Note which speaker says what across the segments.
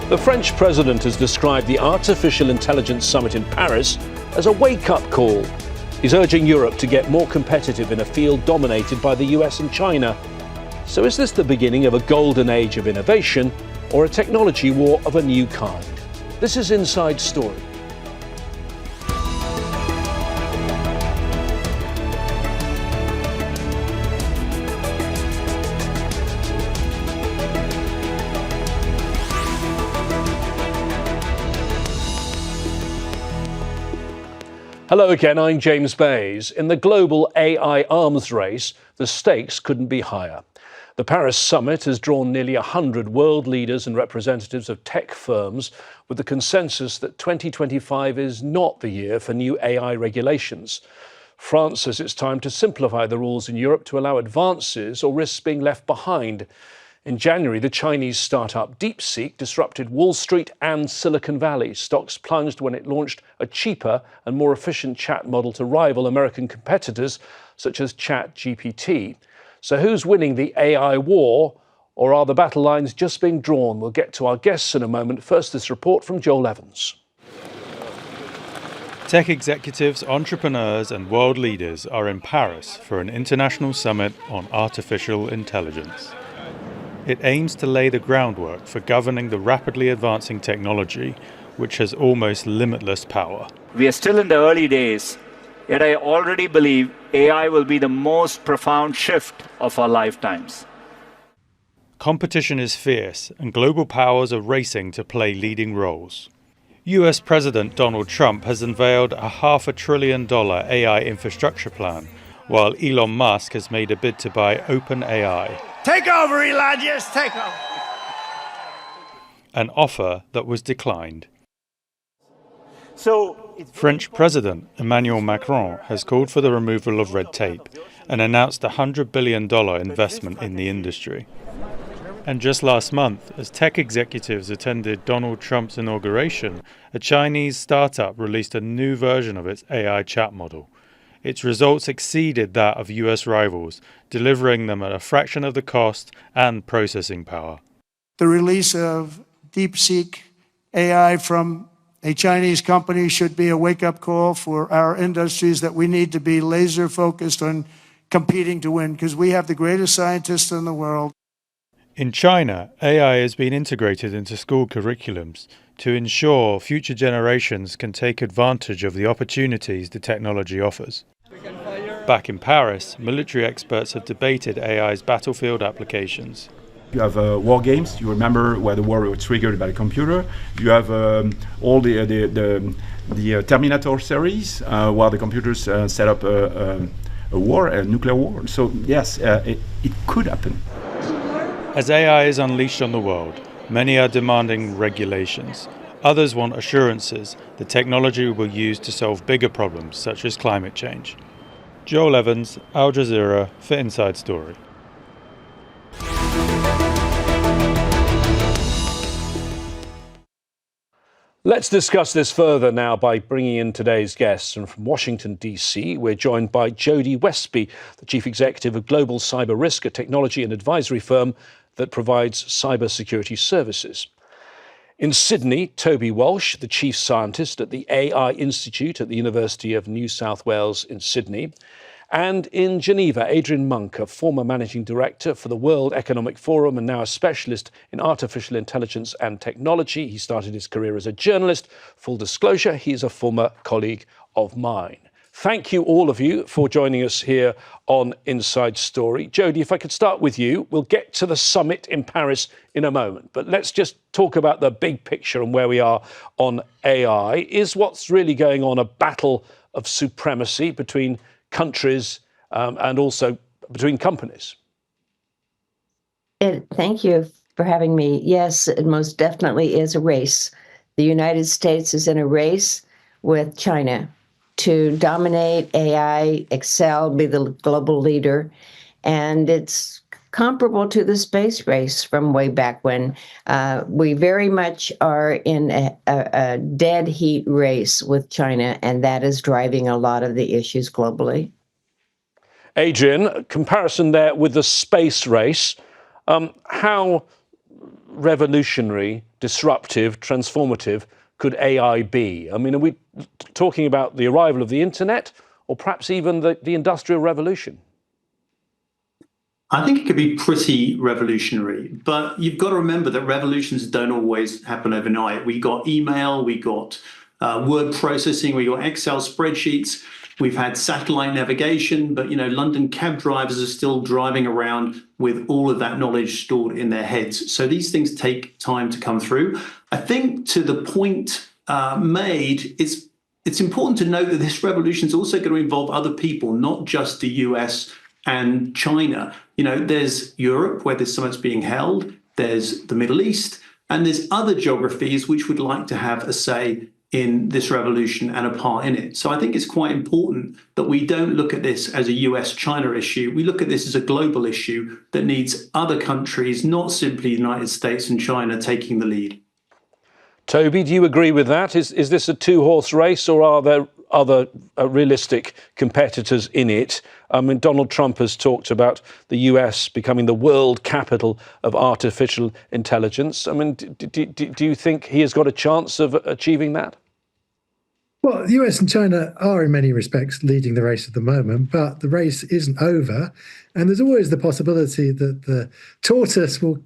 Speaker 1: The French president has described the Artificial Intelligence Summit in Paris as a wake-up call. He's urging Europe to get more competitive in a field dominated by the US and China. So is this the beginning of a golden age of innovation or a technology war of a new kind? This is Inside Story. Hello again, I'm James Bays. In the global AI arms race, the stakes couldn't be higher. The Paris summit has drawn nearly 100 world leaders and representatives of tech firms with the consensus that 2025 is not the year for new AI regulations. France says it's time to simplify the rules in Europe to allow advances or risks being left behind. In January, the Chinese startup DeepSeek disrupted Wall Street and Silicon Valley. Stocks plunged when it launched a cheaper and more efficient chat model to rival American competitors such as ChatGPT. So who's winning the AI war, or are the battle lines just being drawn? We'll get to our guests in a moment. First, this report from Joel Evans.
Speaker 2: Tech executives, entrepreneurs and world leaders are in Paris for an international summit on artificial intelligence. It aims to lay the groundwork for governing the rapidly advancing technology, which has almost limitless power.
Speaker 3: We are still in the early days, yet I already believe AI will be the most profound shift of our lifetimes.
Speaker 2: Competition is fierce, and global powers are racing to play leading roles. US President Donald Trump has unveiled a $500 billion AI infrastructure plan, while Elon Musk has made a bid to buy OpenAI.
Speaker 4: Take over, Elon, just take over.
Speaker 2: An offer that was declined.
Speaker 4: French
Speaker 2: President Emmanuel Macron has called for the removal of red tape and announced a $100 billion investment in the industry. And just last month, as tech executives attended Donald Trump's inauguration, a Chinese startup released a new version of its AI chat model. Its results exceeded that of US rivals, delivering them at a fraction of the cost and processing power.
Speaker 5: The release of DeepSeek AI from a Chinese company should be a wake-up call for our industries that we need to be laser focused on competing to win, because we have the greatest scientists in the world.
Speaker 2: In China, AI has been integrated into school curriculums to ensure future generations can take advantage of the opportunities the technology offers. Back in Paris, military experts have debated AI's battlefield applications.
Speaker 6: You have war games. You remember where the war was triggered by a computer. You have all the Terminator series, where the computers set up a war, a nuclear war. So yes, it could happen.
Speaker 2: As AI is unleashed on the world, many are demanding regulations. Others want assurances the technology will be used to solve bigger problems, such as climate change. Joel Evans, Al Jazeera, for Inside Story.
Speaker 1: Let's discuss this further now by bringing in today's guests. And from Washington, D.C., we're joined by Jody, Westby, the Chief Executive of Global Cyber Risk, a technology and advisory firm that provides cybersecurity services. In Sydney, Toby Walsh, the Chief Scientist at the AI Institute at the University of New South Wales in Sydney. And in Geneva, Adrian Monck, a former Managing Director for the World Economic Forum and now a specialist in artificial intelligence and technology. He started his career as a journalist. Full disclosure, he is a former colleague of mine. Thank you, all of you, for joining us here on Inside Story. Jody, if I could start with you. We'll get to the summit in Paris in a moment, but let's just talk about the big picture and where we are on AI. Is what's really going on a battle of supremacy between countries and also between companies?
Speaker 7: Thank you for having me. Yes, it most definitely is a race. The United States is in a race with China to dominate AI, excel, be the global leader. And it's comparable to the space race from way back when. We very much are in a dead heat race with China, and that is driving a lot of the issues globally.
Speaker 1: Adrian, comparison there with the space race. How revolutionary, disruptive, transformative could AI be? I mean, are we talking about the arrival of the internet or perhaps even the Industrial Revolution?
Speaker 8: I think it could be pretty revolutionary, but you've got to remember that revolutions don't always happen overnight. We got email, we got word processing, we got Excel spreadsheets, we've had satellite navigation, but London cab drivers are still driving around with all of that knowledge stored in their heads. So these things take time to come through. I think to the point made, it's important to note that this revolution is also going to involve other people, not just the US and China. There's Europe, where this summit's being held, there's the Middle East, and there's other geographies which would like to have a say in this revolution and a part in it. So I think it's quite important that we don't look at this as a US-China issue. We look at this as a global issue that needs other countries, not simply the United States and China, taking the lead.
Speaker 1: Toby, do you agree with that? Is this a two-horse race, or are there other realistic competitors in it? I mean, Donald Trump has talked about the US becoming the world capital of artificial intelligence. I mean, do you think he has got a chance of achieving that?
Speaker 9: Well, the US and China are in many respects leading the race at the moment, but the race isn't over. And there's always the possibility that the tortoise will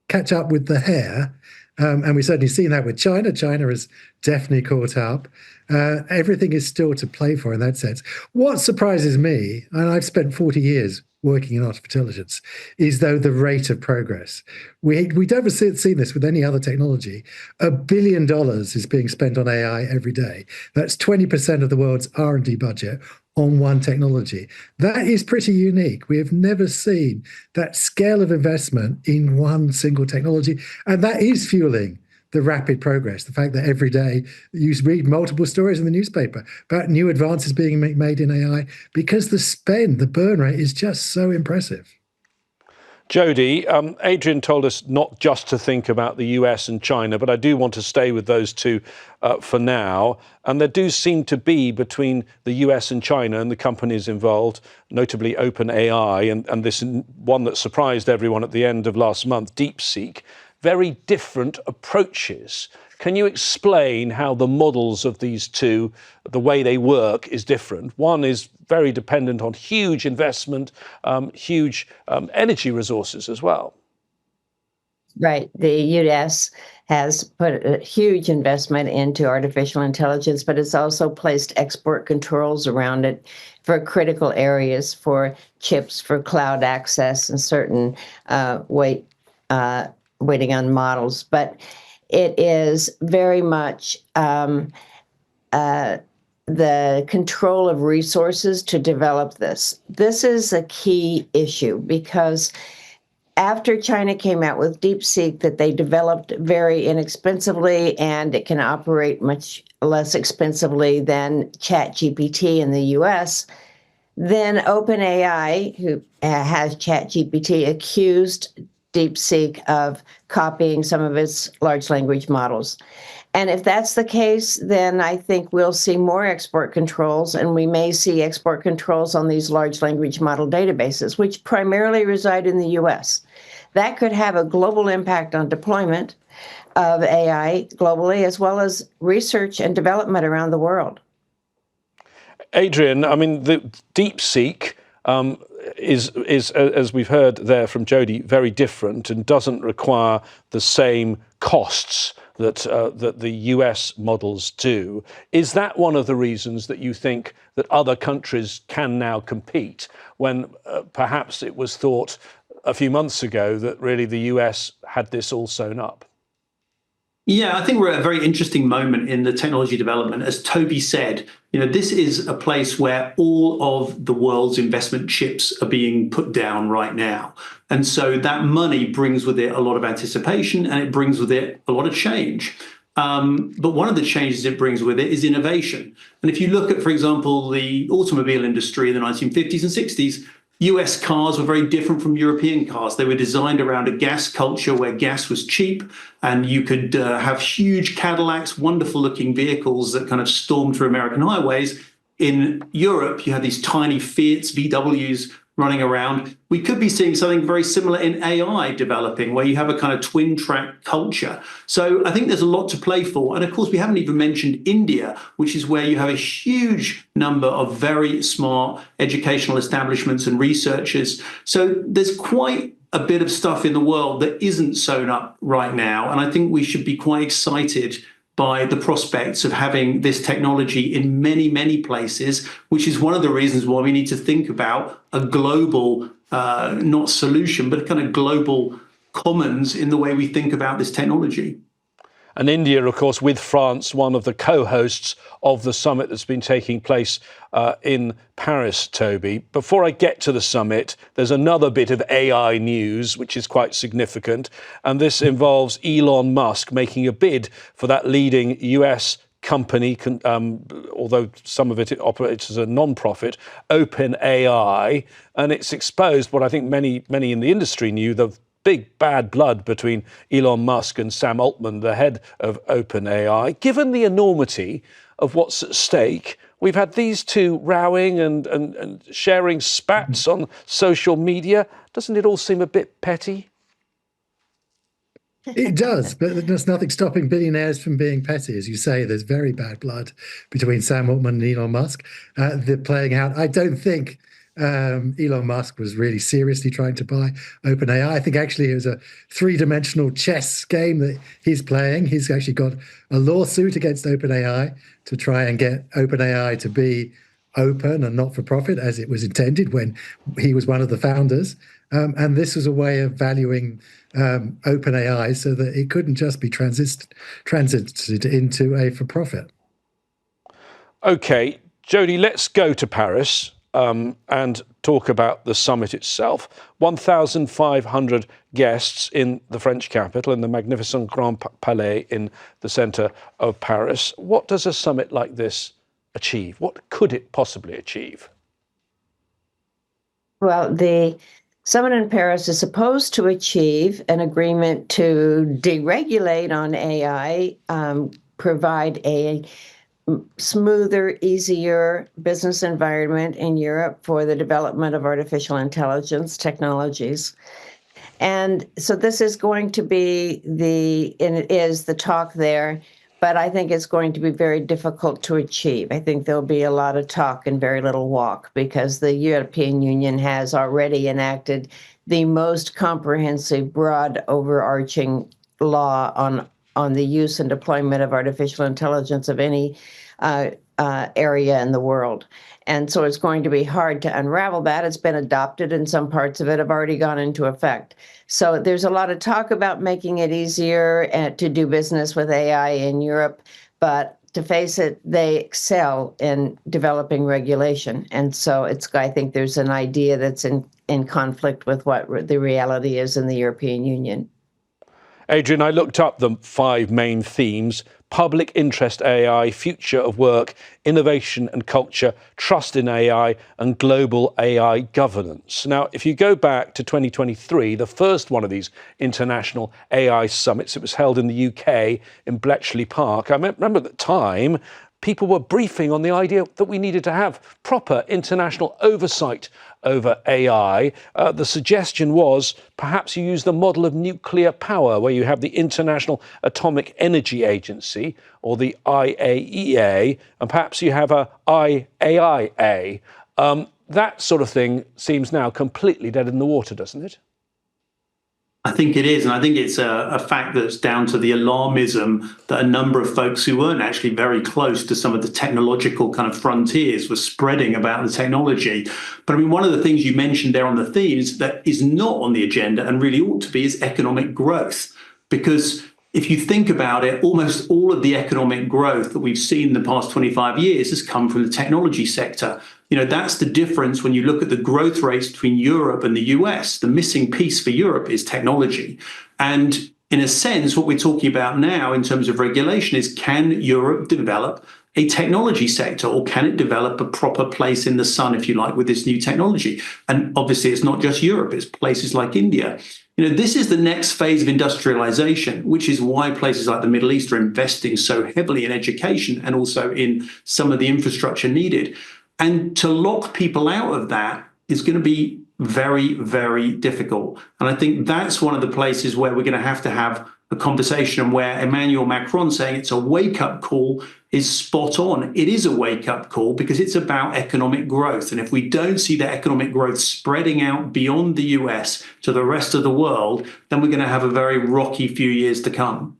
Speaker 9: catch up with the hare. And we've certainly seen that with China. China has definitely caught up. Everything is still to play for in that sense. What surprises me, and I've spent 40 years working in artificial intelligence, is though the rate of progress. We'd never seen this with any other technology. $1 billion is being spent on AI every day. That's 20% of the world's R&D budget on one technology. That is pretty unique. We have never seen that scale of investment in one single technology, and that is fueling the rapid progress. The fact that every day you read multiple stories in the newspaper about new advances being made in AI, because the burn rate is just so impressive.
Speaker 1: Jody, Adrian told us not just to think about the US and China, but I do want to stay with those two for now. And there do seem to be, between the US and China and the companies involved, notably OpenAI and this one that surprised everyone at the end of last month, DeepSeek, very different approaches. Can you explain how the models of these two, the way they work, is different? One is very dependent on huge investment, huge energy resources as well.
Speaker 7: Right. The US has put a huge investment into artificial intelligence, but it's also placed export controls around it for critical areas, for chips, for cloud access, and certain waiting on models. But it is very much the control of resources to develop this. This is a key issue, because after China came out with DeepSeek, that they developed very inexpensively, and it can operate much less expensively than ChatGPT in the US, then OpenAI, who has ChatGPT, accused DeepSeek of copying some of its large language models. And if that's the case, then I think we'll see more export controls, and we may see export controls on these large language model databases, which primarily reside in the US. That could have a global impact on deployment of AI globally, as well as research and development around the world.
Speaker 1: Adrian, I mean, the DeepSeek is, as we've heard there from Jody, very different and doesn't require the same costs that the US models do. Is that one of the reasons that you think that other countries can now compete, when perhaps it was thought a few months ago that really the US had this all sewn up?
Speaker 8: Yeah, I think we're at a very interesting moment in the technology development. As Toby said, this is a place where all of the world's investment chips are being put down right now. And so that money brings with it a lot of anticipation, and it brings with it a lot of change. But one of the changes it brings with it is innovation. And if you look at, for example, the automobile industry in the 1950s and 60s, US cars were very different from European cars. They were designed around a gas culture where gas was cheap, and you could have huge Cadillacs, wonderful looking vehicles that kind of stormed through American highways. In Europe, you had these tiny Fiats, VWs running around. We could be seeing something very similar in AI developing, where you have a kind of twin track culture. So I think there's a lot to play for. And of course, we haven't even mentioned India, which is where you have a huge number of very smart educational establishments and researchers. So there's quite a bit of stuff in the world that isn't sewn up right now. And I think we should be quite excited by the prospects of having this technology in many, many places, which is one of the reasons why we need to think about a global, not solution, but a kind of global commons in the way we think about this technology.
Speaker 1: And India, of course, with France, one of the co-hosts of the summit that's been taking place in Paris, Toby. Before I get to the summit, there's another bit of AI news, which is quite significant. And this involves Elon Musk making a bid for that leading US company, although some of it operates as a non-profit, OpenAI. And it's exposed what I think many in the industry knew, the big bad blood between Elon Musk and Sam Altman, the head of OpenAI. Given the enormity of what's at stake, we've had these two rowing and sharing spats on social media. Doesn't it all seem a bit petty?
Speaker 9: It does, but there's nothing stopping billionaires from being petty. As you say, there's very bad blood between Sam Altman and Elon Musk. They're playing out. I don't think Elon Musk was really seriously trying to buy OpenAI. I think actually it was a three-dimensional chess game that he's playing. He's actually got a lawsuit against OpenAI to try and get OpenAI to be open and not for profit as it was intended when he was one of the founders. And this was a way of valuing OpenAI so that it couldn't just be transited into a for profit.
Speaker 1: Okay, Jody, let's go to Paris. And talk about the summit itself. 1,500 guests in the French capital, in the magnificent Grand Palais in the centre of Paris. What does a summit like this achieve? What could it possibly achieve?
Speaker 7: Well, the summit in Paris is supposed to achieve an agreement to deregulate on AI, provide a smoother, easier business environment in Europe for the development of artificial intelligence technologies. And so this is going to be and it is the talk there, but I think it's going to be very difficult to achieve. I think there'll be a lot of talk and very little walk, because the European Union has already enacted the most comprehensive, broad, overarching law on the use and deployment of artificial intelligence of any area in the world. And so it's going to be hard to unravel that. It's been adopted, and some parts of it have already gone into effect. So there's a lot of talk about making it easier to do business with AI in Europe, but to face it, they excel in developing regulation. And so I think there's an idea that's in conflict with what the reality is in the European Union.
Speaker 1: Adrian, I looked up the 5 main themes: public interest AI, future of work, innovation and culture, trust in AI, and global AI governance. Now, if you go back to 2023, the first one of these international AI summits, it was held in the UK in Bletchley Park. I remember at the time, people were briefing on the idea that we needed to have proper international oversight over AI. The suggestion was perhaps you use the model of nuclear power, where you have the International Atomic Energy Agency, or the IAEA, and perhaps you have a IAIA. That sort of thing seems now completely dead in the water, doesn't it?
Speaker 8: I think it is, and I think it's a fact that's down to the alarmism that a number of folks who weren't actually very close to some of the technological kind of frontiers were spreading about the technology. But I mean, one of the things you mentioned there on the themes that is not on the agenda and really ought to be is economic growth. Because if you think about it, almost all of the economic growth that we've seen in the past 25 years has come from the technology sector. You know, that's the difference when you look at the growth rates between Europe and the US. The missing piece for Europe is technology. And in a sense, what we're talking about now in terms of regulation is, can Europe develop a technology sector, or can it develop a proper place in the sun, if you like, with this new technology? And obviously, it's not just Europe, it's places like India. You know, this is the next phase of industrialization, which is why places like the Middle East are investing so heavily in education and also in some of the infrastructure needed. And to lock people out of that is going to be very, very difficult. And I think that's one of the places where we're going to have a conversation, where Emmanuel Macron saying it's a wake-up call is spot on. It is a wake-up call because it's about economic growth. And if we don't see that economic growth spreading out beyond the US to the rest of the world, then we're going to have a very rocky few years to come.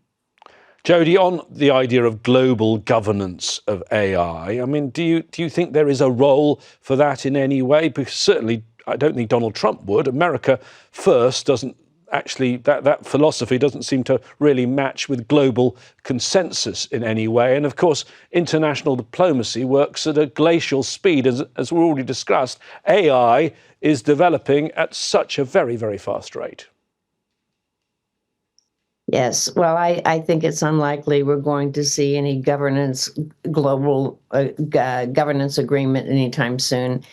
Speaker 1: Jody, on the idea of global governance of AI, I mean, do you think there is a role for that in any way? Because certainly I don't think Donald Trump would. America first doesn't actually, that philosophy doesn't seem to really match with global consensus in any way. And of course, international diplomacy works at a glacial speed. As we already discussed, AI is developing at such a very, very fast rate.
Speaker 7: Yes, well, I think it's unlikely we're going to see any global governance agreement anytime soon.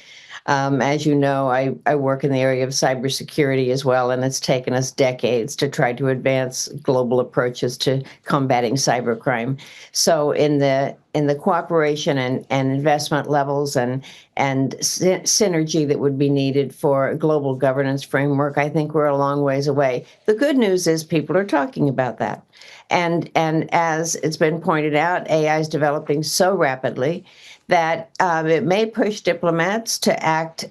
Speaker 7: As you know, I work in the area of cybersecurity as well, and it's taken us decades to try to advance global approaches to combating cybercrime. So in the cooperation and investment levels and synergy that would be needed for a global governance framework, I think we're a long ways away. The good news is people are talking about that. And as it's been pointed out, AI is developing so rapidly that it may push diplomats to act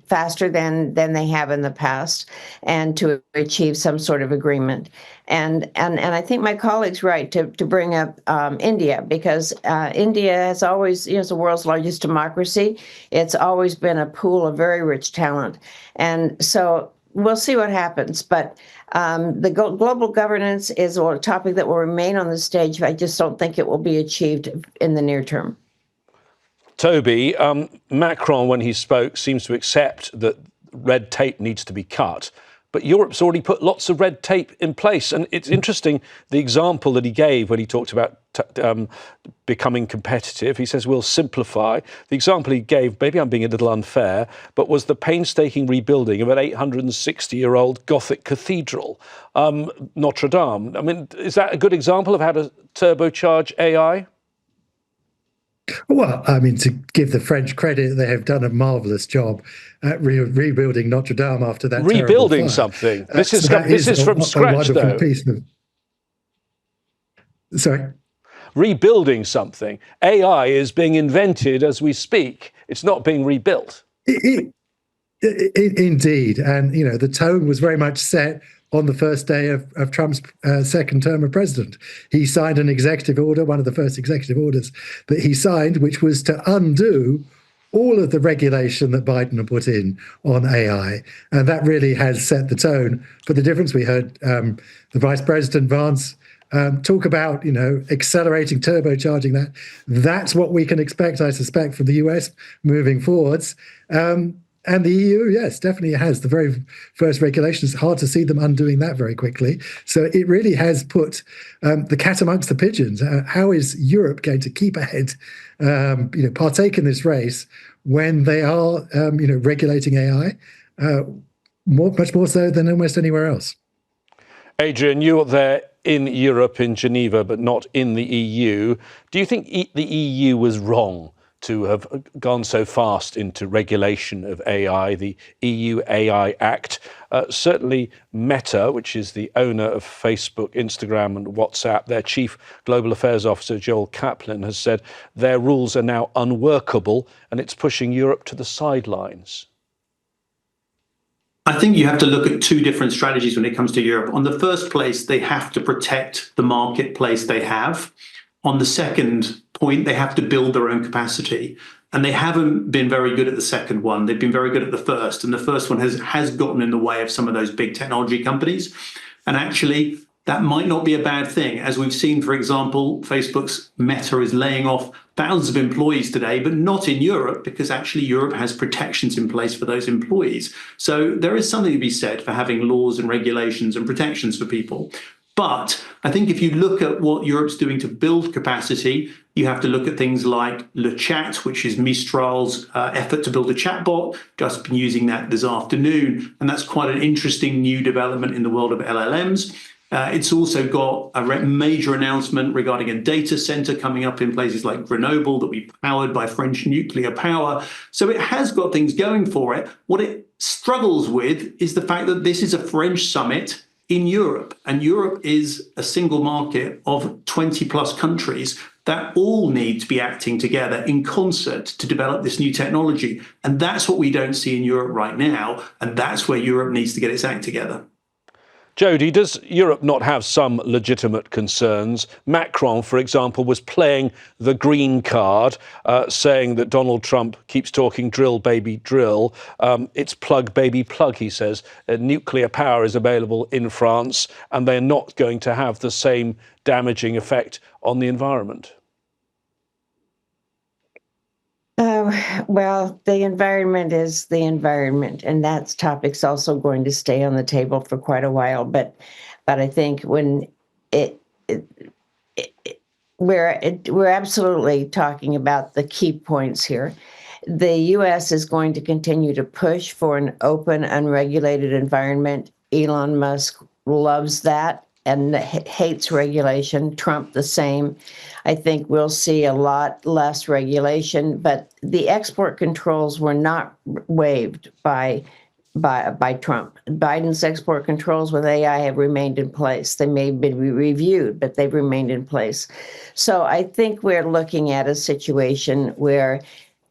Speaker 7: faster than they have in the past and to achieve some sort of agreement. And I think my colleague's right to bring up India, because India has always, is the world's largest democracy. It's always been a pool of very rich talent. And so we'll see what happens. But the global governance is a topic that will remain on the stage. I just don't think it will be achieved in the near term.
Speaker 1: Toby, Macron, when he spoke, seems to accept that red tape needs to be cut. But Europe's already put lots of red tape in place. And it's interesting, the example that he gave when he talked about becoming competitive. He says, we'll simplify. The example he gave, maybe I'm being a little unfair, but was the painstaking rebuilding of an 860-year-old Gothic cathedral, Notre Dame. I mean, is that a good example of how to turbocharge AI?
Speaker 9: Well, I mean, to give the French credit, they have done a marvelous job at rebuilding Notre Dame after that.
Speaker 1: Rebuilding something. This is from scratch, though.
Speaker 9: Sorry?
Speaker 1: Rebuilding something. AI is being invented as we speak. It's not being rebuilt.
Speaker 9: Indeed. And, the tone was very much set on the first day of Trump's second term of president. He signed an executive order, one of the first executive orders that he signed, which was to undo all of the regulation that Biden had put in on AI. And that really has set the tone for the difference. We heard the Vice President Vance talk about, accelerating, turbocharging that. That's what we can expect, I suspect, from the US moving forwards. And the EU, yes, definitely has the very first regulations. It's hard to see them undoing that very quickly. So it really has put the cat amongst the pigeons. How is Europe going to keep ahead, partake in this race when they are, regulating AI much more so than almost anywhere else?
Speaker 1: Adrian, you're there in Europe, in Geneva, but not in the EU. Do you think the EU was wrong to have gone so fast into regulation of AI, the EU AI Act? Certainly Meta, which is the owner of Facebook, Instagram and WhatsApp, their chief global affairs officer, Joel Kaplan, has said their rules are now unworkable and it's pushing Europe to the sidelines.
Speaker 8: I think you have to look at two different strategies when it comes to Europe. On the first place, they have to protect the marketplace they have. On the second point, they have to build their own capacity. And they haven't been very good at the second one. They've been very good at the first. And the first one has gotten in the way of some of those big technology companies. And actually, that might not be a bad thing. As we've seen, for example, Facebook's Meta is laying off thousands of employees today, but not in Europe, because actually Europe has protections in place for those employees. So there is something to be said for having laws and regulations and protections for people. But I think if you look at what Europe's doing to build capacity, you have to look at things like Le Chat, which is Mistral's effort to build a chatbot. Just been using that this afternoon. And that's quite an interesting new development in the world of LLMs. It's also got a major announcement regarding a data center coming up in places like Grenoble that will be powered by French nuclear power. So it has got things going for it. What it struggles with is the fact that this is a French summit in Europe, and Europe is a single market of 20 plus countries that all need to be acting together in concert to develop this new technology. And that's what we don't see in Europe right now. And that's where Europe needs to get its act together.
Speaker 1: Jody, does Europe not have some legitimate concerns? Macron, for example, was playing the green card, saying that Donald Trump keeps talking drill, baby, drill. It's plug, baby, plug, he says. Nuclear power is available in France, and they're not going to have the same damaging effect on the environment.
Speaker 7: Well, the environment is the environment, and that topic's also going to stay on the table for quite a while. But I think when we're absolutely talking about the key points here. The U.S. is going to continue to push for an open, unregulated environment. Elon Musk loves that and hates regulation. Trump the same. I think we'll see a lot less regulation, but the export controls were not waived by Trump. Biden's export controls with AI have remained in place. They may have been reviewed, but they've remained in place. So I think we're looking at a situation where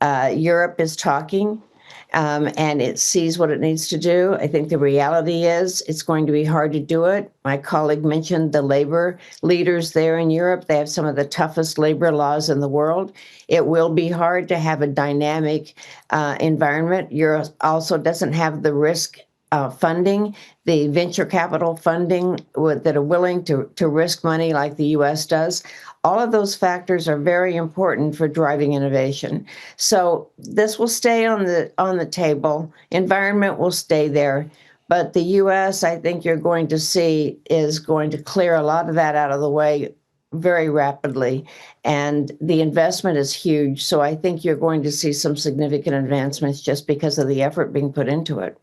Speaker 7: Europe is talking, and it sees what it needs to do. I think the reality is it's going to be hard to do it. My colleague mentioned the labor leaders there in Europe. They have some of the toughest labor laws in the world. It will be hard to have a dynamic environment. Europe also doesn't have the risk funding, the venture capital funding that are willing to risk money like the U.S. does. All of those factors are very important for driving innovation. So this will stay on the table. Environment will stay there. But the U.S., I think you're going to see, is going to clear a lot of that out of the way very rapidly. And the investment is huge. So I think you're going to see some significant advancements just because of the effort being put into it.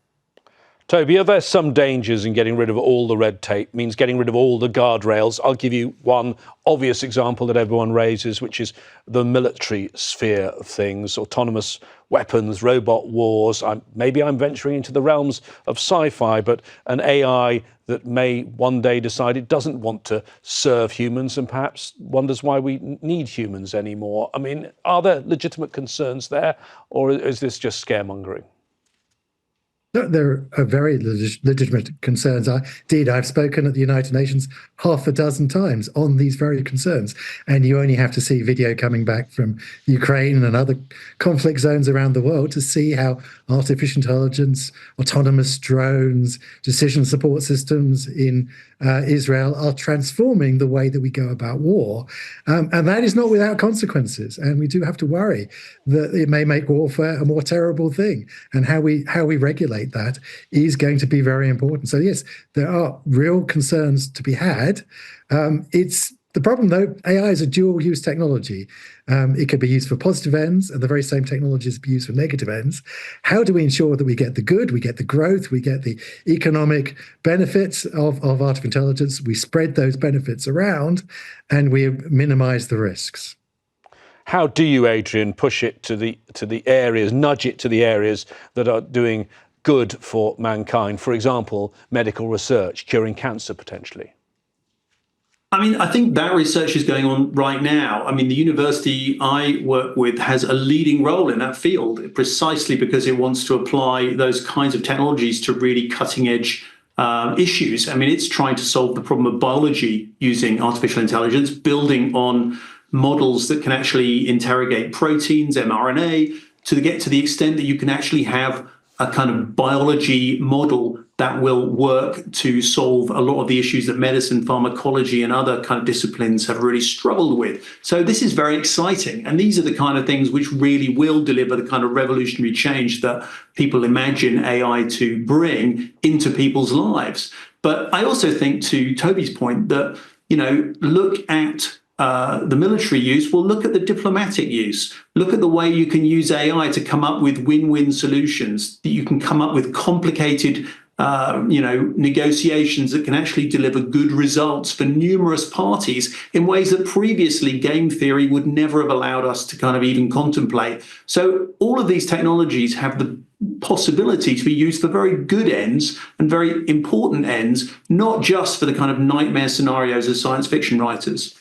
Speaker 1: Toby, are there some dangers in getting rid of all the red tape, means getting rid of all the guardrails? I'll give you one obvious example that everyone raises, which is the military sphere of things, autonomous weapons, robot wars. Maybe I'm venturing into the realms of sci-fi, but an AI that may one day decide it doesn't want to serve humans and perhaps wonders why we need humans anymore. I mean, are there legitimate concerns there, or is this just scaremongering?
Speaker 9: There are very legitimate concerns. Indeed, I've spoken at the United Nations half a dozen times on these very concerns. And you only have to see video coming back from Ukraine and other conflict zones around the world to see how artificial intelligence, autonomous drones, decision support systems in Israel are transforming the way that we go about war. And that is not without consequences. And we do have to worry that it may make warfare a more terrible thing. And how we regulate that is going to be very important. So yes, there are real concerns to be had. It's the problem, though. AI is a dual-use technology. It can be used for positive ends, and the very same technologies be used for negative ends. How do we ensure that we get the good, we get the growth, we get the economic benefits of artificial intelligence? We spread those benefits around, and we minimize the risks.
Speaker 1: How do you, Adrian, push it to the areas, nudge it to the areas that are doing good for mankind? For example, medical research, curing cancer potentially.
Speaker 8: I mean, I think that research is going on right now. I mean, the university I work with has a leading role in that field precisely because it wants to apply those kinds of technologies to really cutting edge issues. I mean, it's trying to solve the problem of biology using artificial intelligence, building on models that can actually interrogate proteins, mRNA, to get to the extent that you can actually have a kind of biology model that will work to solve a lot of the issues that medicine, pharmacology, and other kind of disciplines have really struggled with. So this is very exciting. And these are the kind of things which really will deliver the kind of revolutionary change that people imagine AI to bring into people's lives. But I also think, to Toby's point, that, look at the military use, well, look at the diplomatic use. Look at the way you can use AI to come up with win-win solutions, that you can come up with complicated negotiations that can actually deliver good results for numerous parties in ways that previously game theory would never have allowed us to kind of even contemplate. So all of these technologies have the possibility to be used for very good ends and very important ends, not just for the kind of nightmare scenarios of science fiction writers.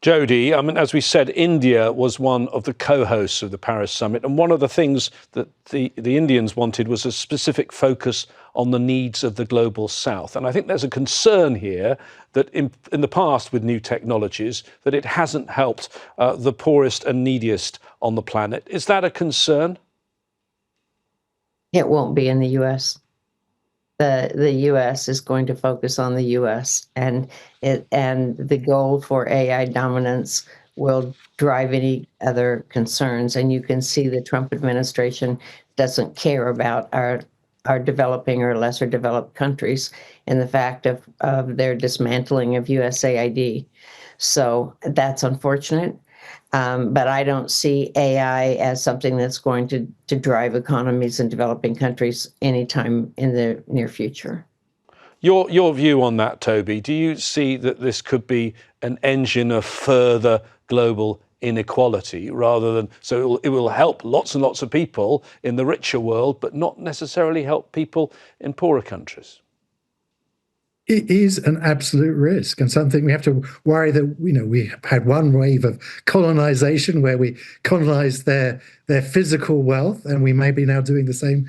Speaker 1: Jody, I mean, as we said, India was one of the co-hosts of the Paris summit, and one of the things that the Indians wanted was a specific focus on the needs of the global south. And I think there's a concern here that in the past with new technologies, that it hasn't helped the poorest and neediest on the planet. Is that a concern?
Speaker 7: It won't be in the U.S. The U.S. is going to focus on the U.S. and the goal for AI dominance will drive any other concerns. And you can see the Trump administration doesn't care about our developing or lesser developed countries and the fact of their dismantling of USAID. So that's unfortunate. But I don't see AI as something that's going to drive economies in developing countries anytime in the near future.
Speaker 1: Your view on that, Toby, do you see that this could be an engine of further global inequality rather than, so it will help lots and lots of people in the richer world, but not necessarily help people in poorer countries?
Speaker 9: It is an absolute risk and something we have to worry that, we had one wave of colonization where we colonized their physical wealth, and we may be now doing the same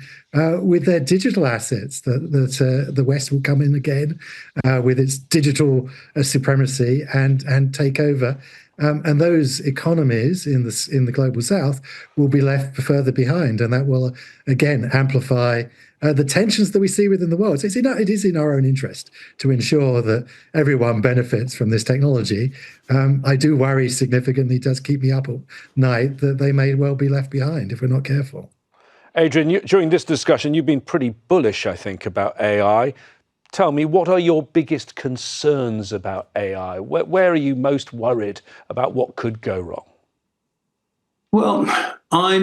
Speaker 9: with their digital assets, that the West will come in again with its digital supremacy and take over. And those economies in the global south will be left further behind, and that will again amplify the tensions that we see within the world. So it is in our own interest to ensure that everyone benefits from this technology. I do worry significantly, it does keep me up at night, that they may well be left behind if we're not careful.
Speaker 1: Adrian, during this discussion, you've been pretty bullish, I think, about AI. Tell me, what are your biggest concerns about AI? Where are you most worried about what could go wrong?
Speaker 8: Well, I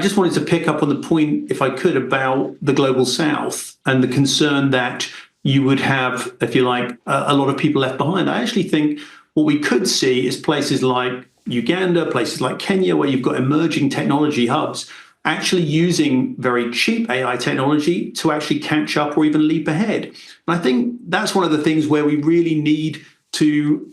Speaker 8: just wanted to pick up on the point, if I could, about the global south and the concern that you would have, if you like, a lot of people left behind. I actually think what we could see is places like Uganda, places like Kenya, where you've got emerging technology hubs, actually using very cheap AI technology to actually catch up or even leap ahead. And I think that's one of the things where we really need to,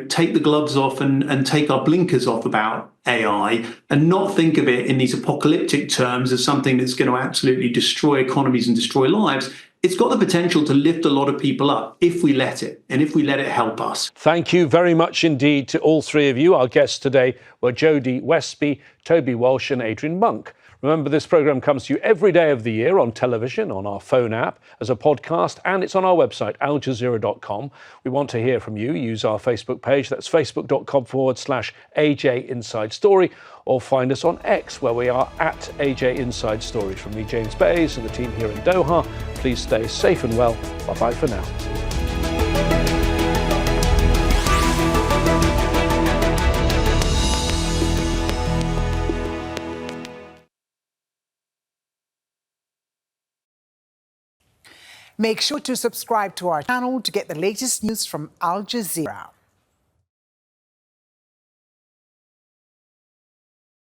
Speaker 8: take the gloves off and take our blinkers off about AI and not think of it in these apocalyptic terms as something that's going to absolutely destroy economies and destroy lives. It's got the potential to lift a lot of people up if we let it, and if we let it help us.
Speaker 1: Thank you very much indeed to all three of you. Our guests today were Jody Westby, Toby Walsh and Adrian Monck. Remember, this programme comes to you every day of the year on television, on our phone app, as a podcast, and it's on our website, aljazeera.com. We want to hear from you. Use our Facebook page. That's facebook.com/AJ Inside Story, or find us on X, where we are at AJ Inside Story. From me, James Bays, and the team here in Doha, please stay safe and well. Bye-bye for now.
Speaker 10: Make sure to subscribe to our channel to get the latest news from Al Jazeera.